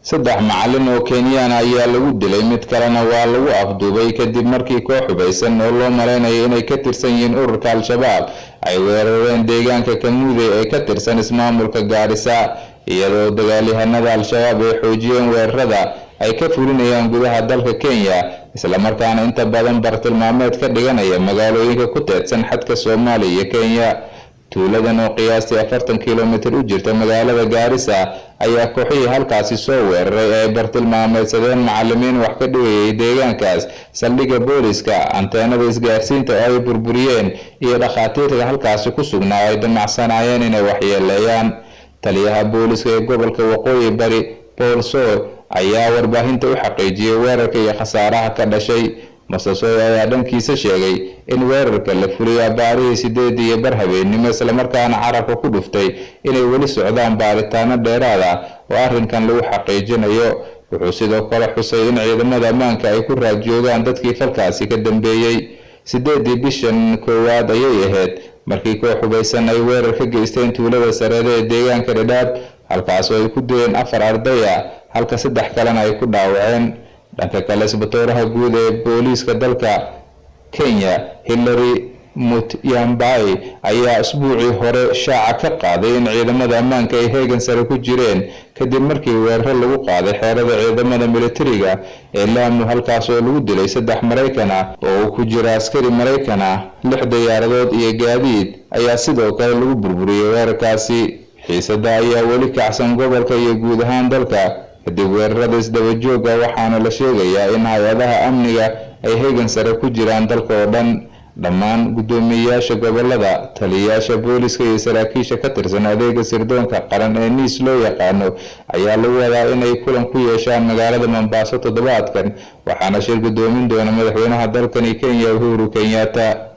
saddex macallin oo Kenyan ayaa lagu dilay mid kalena waa lagu afduubay kadib markii koox hubeysan oo loo maleynayo inay ka tirsan yihiin ururka Al-Shabaab ay weerareen deegaanka Kamude ee ka tirsan ismaamulka Garissa iyadoo dagaalyahanada Al-Shabaab ay xoojiyeen weerarada ay ka fulinayaan gudaha dalka Kenya isla markaana inta badan bartilmaameed ka dhiganaya magaalooyinka ku teedsan xadka Soomaaliya iyo Kenya. tuuladan oo qiyaastii 40 kiiloomitir u jirta magaalada Garissa ayaa kooxihii halkaasi soo weeraray ay bartilmaameedsadeen macallimiin wax ka dhigayay deegaankaas, saldhigga booliska, anteenada isgaarsiinta oo ay burburiyeen iyo dhakhaatiirta halkaasi ku sugnaa ay damacsanayeen inay waxyeeleeyaan. taliyaha booliska ee gobolka Waqooyi Bari Paul Sow ayaa warbaahinta u xaqiijiyay weerarka iyo khasaaraha ka dhashay. Masasooy ayaa dhankiisa sheegay in weerarka la fuliyay baarihii 8 habeenimo isla markaana carabka ku dhuftay inay weli socdaan baaritaano dheeraad ah oo arrinkan lagu xaqiijinayo. wuxuu sidoo kale xusay in ciidamada ammaanka ay ku raad joogaan dadkii falkaasi ka dambeeyay. 8 bishan koowaad ayay ahayd markii koox hubeysan ay weerar ka geysteen tuulada Sareede ee deegaanka Dadaab, halkaas oo ay ku dileen 4 arday ah halka 3 kalena ay ku dhaawaceen. dhanka kale isbitooraha guud ee booliska dalka Kenya Hilary Mutyambai ayaa usbuucii hore shaaca ka qaaday in ciidamada ammaanka ay heegan sare ku jireen kadib markii weerar lagu qaaday xeerada ciidamada militariga ee Lamu, halkaas oo lagu dilay 3 Mareykan ah oo ku jira askari Mareykan ah. 6 diyaaradood iyo gaadiid ayaa sidoo kale lagu burburiyay weerarkaasi. xiisada ayaa weli kacsan gobolka iyo guud ahaan dalka kadib weerarada isdaba jooga, waxaana la sheegayaa in hay'adaha amniga ay heegan sare ku jiraan dalka oo dhan. dhammaan gudoomiyayaasha gobolada, taliyayaasha booliska iyo saraakiisha ka tirsan adeega sirdoonka qaran ee NIS loo yaqaano ayaa lagu wadaa inay kulan ku yeeshaan magaalada Mombasa toddobaadkan, waxaana shir gudoomin doona madaxweynaha dalkani Kenya Uhuru Kenyatta.